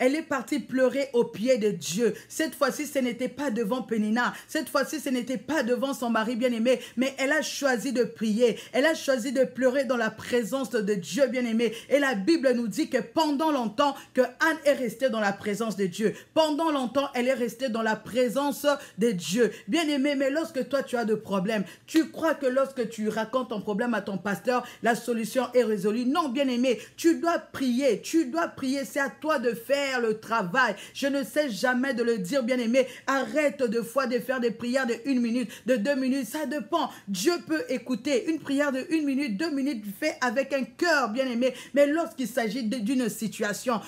Elle est partie pleurer aux pieds de Dieu. Cette fois-ci, ce n'était pas devant Pénina. Cette fois-ci, ce n'était pas devant son mari bien-aimé, mais elle a choisi de prier. Elle a choisi de pleurer dans la présence de Dieu bien-aimé. Et la Bible nous dit que pendant longtemps, que Anne est restée dans la présence de Dieu. Pendant longtemps, elle est restée dans la présence de Dieu. Bien-aimé, mais lorsque toi, tu as de problèmes, tu crois que lorsque tu racontes ton problème à ton pasteur, la solution est résolue. Non, bien-aimé, tu dois prier. Tu dois prier. C'est à toi de faire le travail. Je ne sais jamais de le dire, bien-aimé. Arrête de fois de faire des prières de 1 minute, de 2 minutes. Ça dépend. Dieu peut écouter. Une prière de 1 minute, 2 minutes fait avec un cœur, bien-aimé. Mais lorsqu'il s'agit d'une situation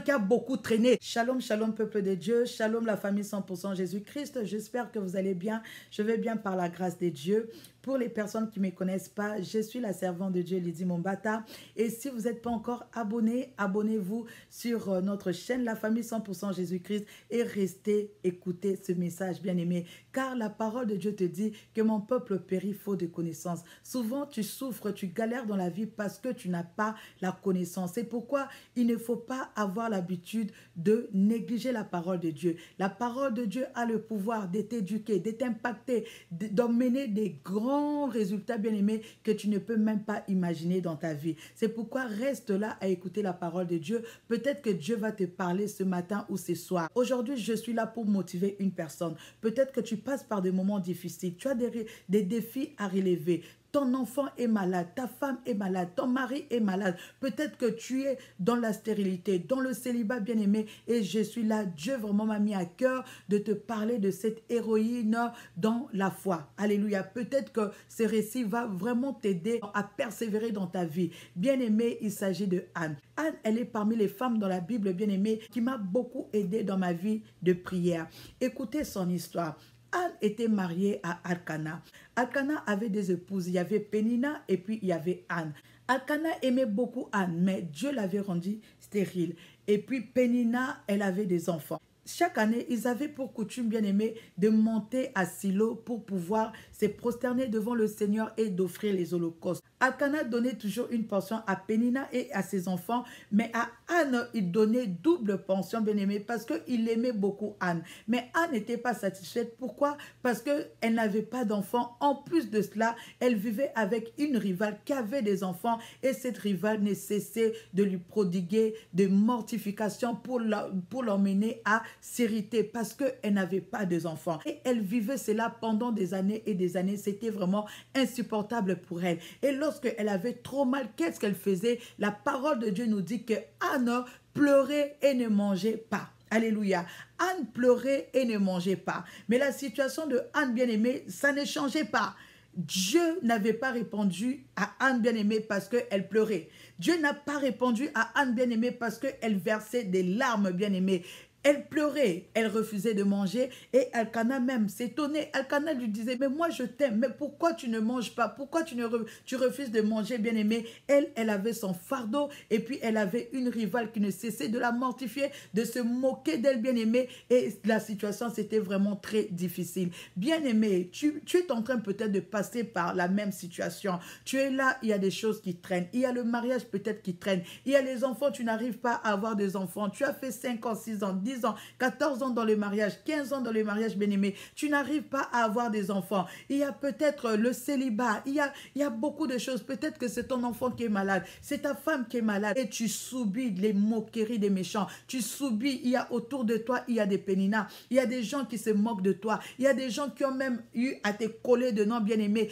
qui a beaucoup traîné. Shalom, shalom, peuple de Dieu. Shalom, la famille 100% Jésus-Christ. J'espère que vous allez bien. Je vais bien par la grâce de Dieu. Pour les personnes qui ne me connaissent pas, je suis la servante de Dieu, Lydie Mombata. Et si vous n'êtes pas encore abonné, abonnez-vous sur notre chaîne La Famille 100% Jésus-Christ et restez écouter ce message bien-aimé. Car la parole de Dieu te dit que mon peuple périt faute de connaissance. Souvent, tu souffres, tu galères dans la vie parce que tu n'as pas la connaissance. C'est pourquoi il ne faut pas avoir l'habitude de négliger la parole de Dieu. La parole de Dieu a le pouvoir de t'éduquer, de t'impacter, d'emmener des grands résultats bien-aimés que tu ne peux même pas imaginer dans ta vie. C'est pourquoi reste là à écouter la parole de Dieu. Peut-être que Dieu va te parler ce matin ou ce soir. Aujourd'hui, je suis là pour motiver une personne. Peut-être que tu passes par des moments difficiles. Tu as des défis à relever. Ton enfant est malade, ta femme est malade, ton mari est malade. Peut-être que tu es dans la stérilité, dans le célibat bien-aimé. Et je suis là, Dieu vraiment m'a mis à cœur de te parler de cette héroïne dans la foi. Alléluia. Peut-être que ce récit va vraiment t'aider à persévérer dans ta vie. Bien-aimé, il s'agit de Anne. Anne, elle est parmi les femmes dans la Bible bien-aimée qui m'a beaucoup aidé dans ma vie de prière. Écoutez son histoire. Anne était mariée à Elkana. Elkana avait des épouses. Il y avait Pénina et puis il y avait Anne. Elkana aimait beaucoup Anne, mais Dieu l'avait rendue stérile. Et puis Pénina, elle avait des enfants. Chaque année, ils avaient pour coutume, bien-aimé, de monter à Silo pour pouvoir se prosterner devant le Seigneur et d'offrir les holocaustes. Elkana donnait toujours une portion à Pénina et à ses enfants, mais à Anne, il donnait double portion, bien-aimé, parce qu'il aimait beaucoup Anne. Mais Anne n'était pas satisfaite. Pourquoi? Parce qu'elle n'avait pas d'enfants. En plus de cela, elle vivait avec une rivale qui avait des enfants et cette rivale ne cessait de lui prodiguer de mortification pour l'emmener à s'irriter parce qu'elle n'avait pas d'enfants. Et elle vivait cela pendant des années et des années. C'était vraiment insupportable pour elle. Et lorsqu'elle avait trop mal, qu'est-ce qu'elle faisait? La parole de Dieu nous dit que Anne pleurait et ne mangeait pas. Alléluia. Anne pleurait et ne mangeait pas. Mais la situation de Anne bien-aimée, ça ne changeait pas. Dieu n'avait pas répondu à Anne bien-aimée parce qu'elle pleurait. Dieu n'a pas répondu à Anne bien-aimée parce qu'elle versait des larmes bien-aimées. Elle pleurait, elle refusait de manger et Elkana même s'étonnait. Elkana lui disait, mais moi je t'aime, mais pourquoi tu ne manges pas? Pourquoi tu refuses de manger, bien-aimé? Elle avait son fardeau et puis elle avait une rivale qui ne cessait de la mortifier, de se moquer d'elle, bien-aimée. Et la situation, c'était vraiment très difficile. Bien-aimé, tu es en train peut-être de passer par la même situation. Tu es là, il y a des choses qui traînent. Il y a le mariage peut-être qui traîne. Il y a les enfants, tu n'arrives pas à avoir des enfants. Tu as fait 5 ans, 6 ans, 10 ans, 14 ans dans le mariage, 15 ans dans le mariage, bien-aimé, tu n'arrives pas à avoir des enfants. Il y a peut-être le célibat, il y a beaucoup de choses. Peut-être que c'est ton enfant qui est malade, c'est ta femme qui est malade et tu subis les moqueries des méchants. Tu subis, il y a autour de toi, il y a des péninas, il y a des gens qui se moquent de toi, il y a des gens qui ont même eu à te coller de nom, bien-aimé,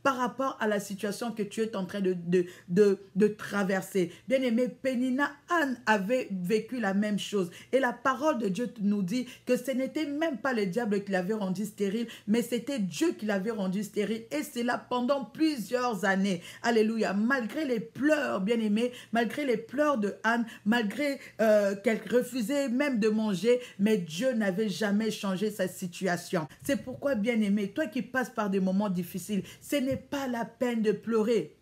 par rapport à la situation que tu es en train de traverser. Bien-aimé, Pénina, Anne avait vécu la même chose et la parole de Dieu nous dit que ce n'était même pas le diable qui l'avait rendu stérile, mais c'était Dieu qui l'avait rendu stérile et c'est là pendant plusieurs années. Alléluia. Malgré les pleurs, bien-aimés, malgré les pleurs de Anne, malgré qu'elle refusait même de manger, mais Dieu n'avait jamais changé sa situation. C'est pourquoi, bien-aimé, toi qui passes par des moments difficiles, ce n'est pas la peine de pleurer.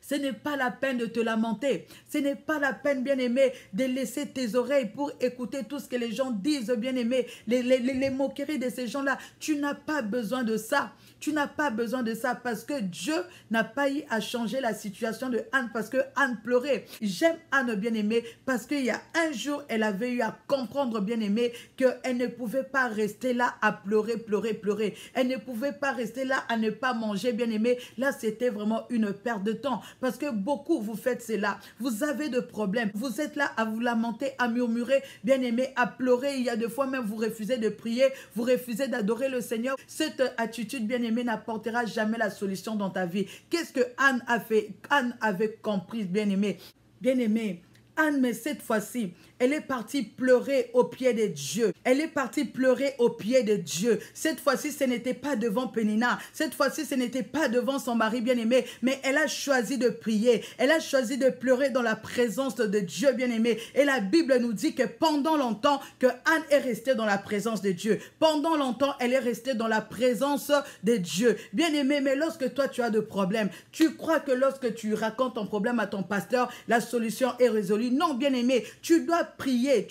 Ce n'est pas la peine de te lamenter. Ce n'est pas la peine, bien-aimé, de laisser tes oreilles pour écouter tout ce que les gens disent, bien-aimé. Les moqueries de ces gens-là. Tu n'as pas besoin de ça. Tu n'as pas besoin de ça parce que Dieu n'a pas eu à changer la situation de Anne parce que Anne pleurait. J'aime Anne, bien-aimée, parce qu'il y a un jour, elle avait eu à comprendre, bien-aimée, qu'elle ne pouvait pas rester là à pleurer, pleurer, pleurer. Elle ne pouvait pas rester là à ne pas manger, bien-aimée. Là, c'était vraiment une perte de temps parce que beaucoup, vous faites cela. Vous avez de problèmes. Vous êtes là à vous lamenter, à murmurer, bien-aimé, à pleurer. Il y a des fois même, vous refusez de prier, vous refusez d'adorer le Seigneur. Cette attitude, bien-aimée, n'apportera jamais la solution dans ta vie. Qu'est-ce que Anne a fait? Anne avait compris, bien-aimé. Bien-aimé, Anne, mais cette fois-ci, elle est partie pleurer au pied de Dieu. Elle est partie pleurer au pied de Dieu. Cette fois-ci, ce n'était pas devant Pénina. Cette fois-ci, ce n'était pas devant son mari bien-aimé. Mais elle a choisi de prier. Elle a choisi de pleurer dans la présence de Dieu bien-aimé. Et la Bible nous dit que pendant longtemps, que Anne est restée dans la présence de Dieu. Pendant longtemps, elle est restée dans la présence de Dieu. Bien-aimé, mais lorsque toi, tu as de problèmes, tu crois que lorsque tu racontes ton problème à ton pasteur, la solution est résolue. Non, bien-aimé, tu dois prier,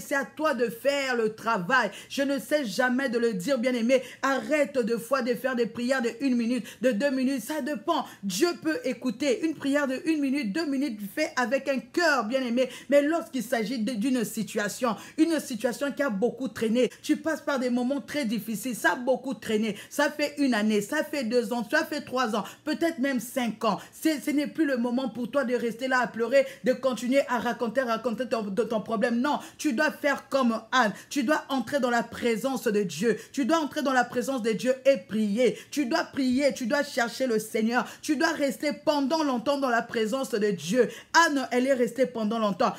c'est à toi de faire le travail. Je ne sais jamais de le dire, bien-aimé, arrête de fois de faire des prières de 1 minute, de 2 minutes, ça dépend. Dieu peut écouter une prière de 1 minute, 2 minutes, fait avec un cœur, bien-aimé, mais lorsqu'il s'agit d'une situation, une situation qui a beaucoup traîné, tu passes par des moments très difficiles, ça a beaucoup traîné, ça fait 1 année, ça fait 2 ans, ça fait 3 ans, peut-être même 5 ans, ce n'est plus le moment pour toi de rester là à pleurer, de continuer à raconter ton problème. Non, tu dois faire comme Anne. Tu dois entrer dans la présence de Dieu. Tu dois entrer dans la présence de Dieu et prier. Tu dois prier, tu dois chercher le Seigneur. Tu dois rester pendant longtemps dans la présence de Dieu. Anne, elle est restée pendant longtemps.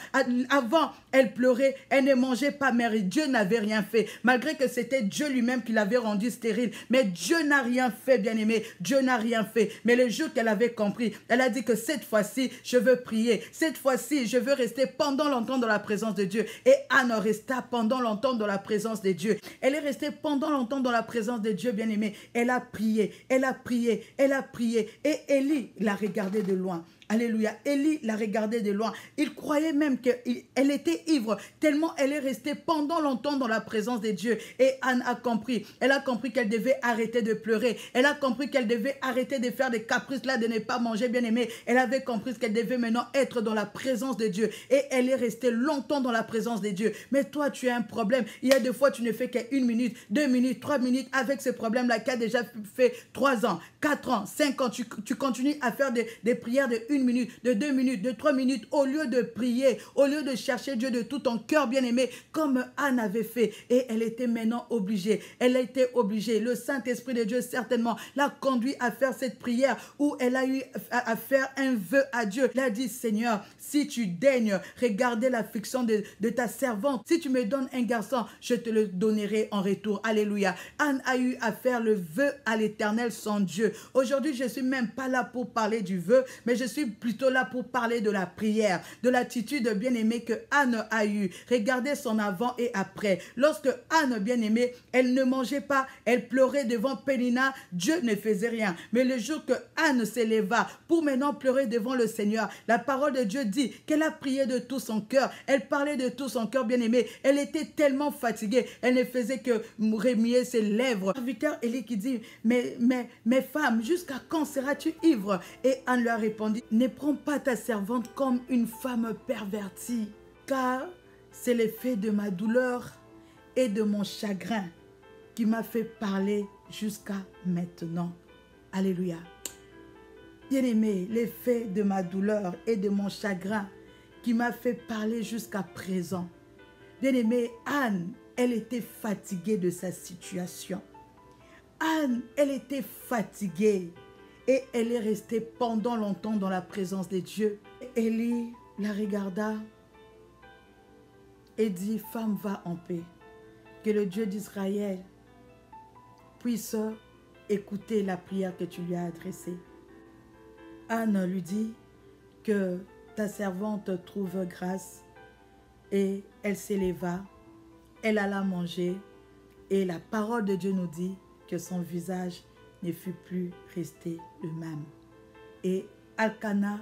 Avant, elle pleurait, elle ne mangeait pas, mais Dieu n'avait rien fait. Malgré que c'était Dieu lui-même qui l'avait rendue stérile. Mais Dieu n'a rien fait, bien-aimé. Dieu n'a rien fait. Mais le jour qu'elle avait compris, elle a dit que cette fois-ci, je veux prier. Cette fois-ci, je veux rester pendant longtemps dans la présence de Dieu. Et Anne resta pendant longtemps dans la présence de Dieu. Elle est restée pendant longtemps dans la présence de Dieu, bien-aimé. Elle a prié, elle a prié, elle a prié. Et Élie l'a regardée de loin. Alléluia. Élie la regardait de loin. Il croyait même qu'elle était ivre, tellement elle est restée pendant longtemps dans la présence de Dieu. Et Anne a compris. Elle a compris qu'elle devait arrêter de pleurer. Elle a compris qu'elle devait arrêter de faire des caprices là, de ne pas manger, bien aimé. Elle avait compris qu'elle devait maintenant être dans la présence de Dieu. Et elle est restée longtemps dans la présence de Dieu. Mais toi, tu as un problème. Il y a des fois, tu ne fais qu'1 minute, 2 minutes, 3 minutes avec ce problème-là qui a déjà fait 3 ans, 4 ans, 5 ans. Tu continues à faire des prières de 1 minute, de 2 minutes, de 3 minutes, au lieu de prier, au lieu de chercher Dieu de tout ton cœur, bien-aimé, comme Anne avait fait. Et elle était maintenant obligée. Elle a été obligée. Le Saint-Esprit de Dieu, certainement, l'a conduit à faire cette prière où elle a eu à faire un vœu à Dieu. Elle a dit, Seigneur, si tu daignes regarder l'affliction de ta servante, si tu me donnes un garçon, je te le donnerai en retour. Alléluia. Anne a eu à faire le vœu à l'Éternel, son Dieu. Aujourd'hui, je ne suis même pas là pour parler du vœu, mais je suis plutôt là pour parler de la prière, de l'attitude bien-aimée que Anne a eue. Regardez son avant et après. Lorsque Anne, bien-aimée, elle ne mangeait pas, elle pleurait devant Pénina, Dieu ne faisait rien. Mais le jour que Anne s'éleva pour maintenant pleurer devant le Seigneur, la parole de Dieu dit qu'elle a prié de tout son cœur. Elle parlait de tout son cœur, bien-aimé. Elle était tellement fatiguée, elle ne faisait que remuer ses lèvres. Serviteur Élie qui dit, mais femme, jusqu'à quand seras-tu ivre? Et Anne lui a répondu, ne prends pas ta servante comme une femme pervertie, car c'est l'effet de ma douleur et de mon chagrin qui m'a fait parler jusqu'à maintenant. Alléluia. Bien-aimé, l'effet de ma douleur et de mon chagrin qui m'a fait parler jusqu'à présent. Bien-aimé, Anne, elle était fatiguée de sa situation. Anne, elle était fatiguée et elle est restée pendant longtemps dans la présence de Dieu. Élie la regarda et dit, femme, va en paix. Que le Dieu d'Israël puisse écouter la prière que tu lui as adressée. Anne lui dit que ta servante trouve grâce et elle s'éleva, elle alla manger et la parole de Dieu nous dit que son visage ne fut plus resté le même. Et Elkana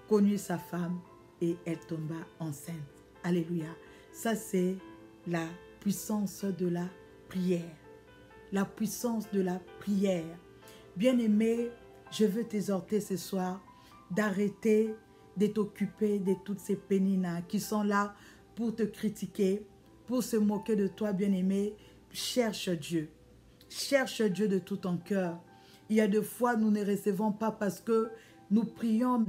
connut sa femme et elle tomba enceinte. Alléluia. Ça, c'est la puissance de la prière. La puissance de la prière. Bien-aimé, je veux t'exhorter ce soir d'arrêter de t'occuper de toutes ces péninas qui sont là pour te critiquer, pour se moquer de toi, bien-aimé. Cherche Dieu. Cherche Dieu de tout ton cœur. Il y a des fois, nous ne recevons pas parce que nous prions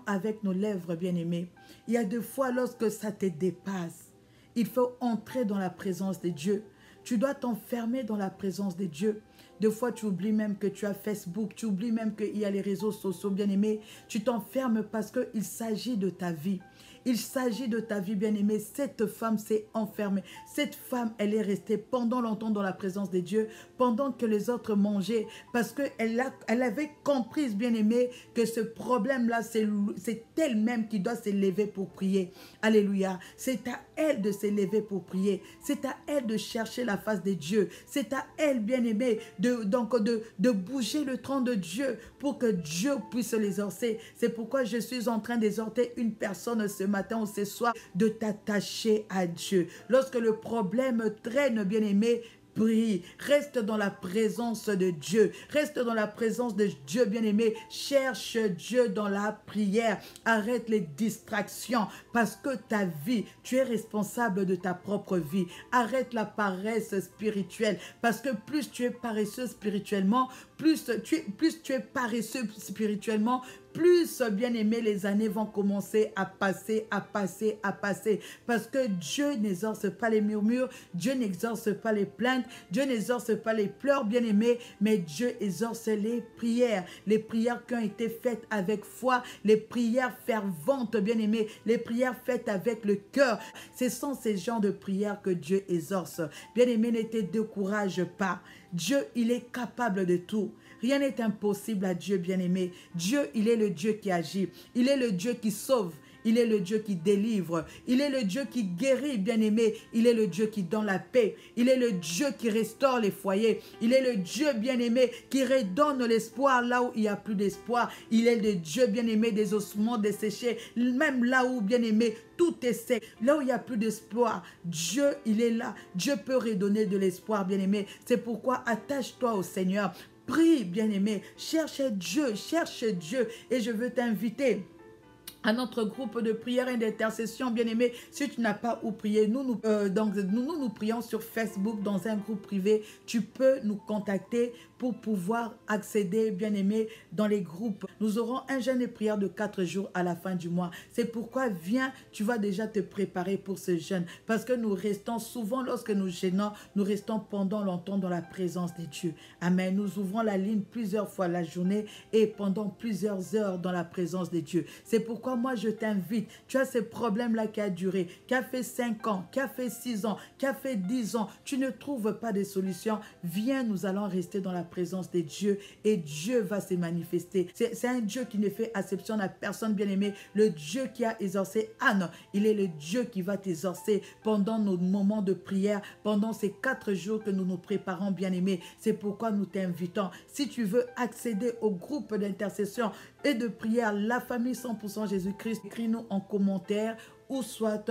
avec nos lèvres, bien-aimés. Il y a des fois, lorsque ça te dépasse, il faut entrer dans la présence de Dieu. Tu dois t'enfermer dans la présence de Dieu. Des fois, tu oublies même que tu as Facebook, tu oublies même qu'il y a les réseaux sociaux, bien-aimés. Tu t'enfermes parce qu'il s'agit de ta vie. Il s'agit de ta vie, bien-aimée. Cette femme s'est enfermée. Cette femme, elle est restée pendant longtemps dans la présence de Dieu, pendant que les autres mangeaient, parce qu'elle avait compris, bien-aimée, que ce problème-là, c'est elle-même qui doit se lever pour prier. Alléluia. C'est à elle de se lever pour prier. C'est à elle de chercher la face de Dieu. C'est à elle, bien-aimée, de bouger le trône de Dieu pour que Dieu puisse l'exorcer. C'est pourquoi je suis en train d'exhorter une personne ce matin ou ce soir de t'attacher à Dieu. Lorsque le problème traîne, bien-aimé, prie, reste dans la présence de Dieu, reste dans la présence de Dieu, bien-aimé, cherche Dieu dans la prière, arrête les distractions, parce que ta vie, tu es responsable de ta propre vie, arrête la paresse spirituelle, parce que plus tu es paresseux spirituellement, plus tu es paresseux spirituellement, plus, bien-aimé, les années vont commencer à passer, parce que Dieu n'exorce pas les murmures, Dieu n'exorce pas les plaintes, Dieu n'exorce pas les pleurs, bien-aimé, mais Dieu exorce les prières qui ont été faites avec foi, les prières ferventes, bien-aimé, les prières faites avec le cœur. Ce sont ces genres de prières que Dieu exorce. Bien-aimé, ne te décourage pas. Dieu, il est capable de tout. Rien n'est impossible à Dieu, bien-aimé. Dieu, il est le Dieu qui agit. Il est le Dieu qui sauve. Il est le Dieu qui délivre. Il est le Dieu qui guérit, bien-aimé. Il est le Dieu qui donne la paix. Il est le Dieu qui restaure les foyers. Il est le Dieu, bien-aimé, qui redonne l'espoir là où il n'y a plus d'espoir. Il est le Dieu, bien-aimé, des ossements desséchés. Même là où, bien-aimé, tout est sec. Là où il n'y a plus d'espoir, Dieu, il est là. Dieu peut redonner de l'espoir, bien-aimé. C'est pourquoi attache-toi au Seigneur. Prie, bien-aimé, cherche Dieu, et je veux t'inviter à notre groupe de prière et d'intercession, bien-aimé. Si tu n'as pas où prier, nous prions sur Facebook dans un groupe privé. Tu peux nous contacter pour pouvoir accéder, bien-aimé, dans les groupes. Nous aurons un jeûne de prière de 4 jours à la fin du mois. C'est pourquoi, viens, tu vas déjà te préparer pour ce jeûne. Parce que nous restons souvent, lorsque nous jeûnons, nous restons pendant longtemps dans la présence de Dieu. Amen. Nous ouvrons la ligne plusieurs fois la journée et pendant plusieurs heures dans la présence de Dieu. C'est pourquoi moi, je t'invite. Tu as ce problème-là qui a duré, qui a fait 5 ans, qui a fait 6 ans, qui a fait 10 ans. Tu ne trouves pas de solution. Viens, nous allons rester dans la présence de Dieu et Dieu va se manifester. C'est un Dieu qui ne fait exception à personne, bien-aimé. Le Dieu qui a exorcé Anne, il est le Dieu qui va t'exorcer pendant nos moments de prière, pendant ces 4 jours que nous nous préparons, bien-aimé. C'est pourquoi nous t'invitons. Si tu veux accéder au groupe d'intercession et de prière, la famille 100% Jésus-Christ, écris-nous en commentaire ou soit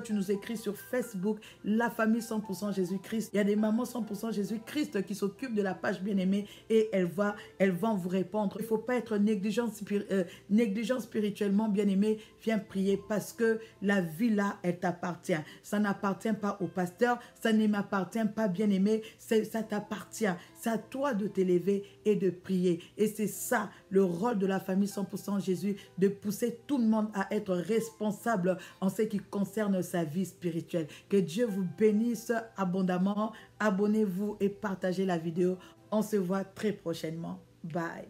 tu nous écris sur Facebook, la famille 100% Jésus-Christ. Il y a des mamans 100% Jésus-Christ qui s'occupent de la page bien-aimée et elles vont vous répondre. Il ne faut pas être négligent spirituellement, bien-aimé. Viens prier parce que la vie là, elle t'appartient. Ça n'appartient pas au pasteur, ça ne m'appartient pas, bien-aimé. Ça t'appartient. C'est à toi de t'élever et de prier. Et c'est ça, le rôle de la famille 100% Jésus, de pousser tout le monde à être responsable en ce qui concerne sa vie spirituelle. Que Dieu vous bénisse abondamment. Abonnez-vous et partagez la vidéo. On se voit très prochainement. Bye.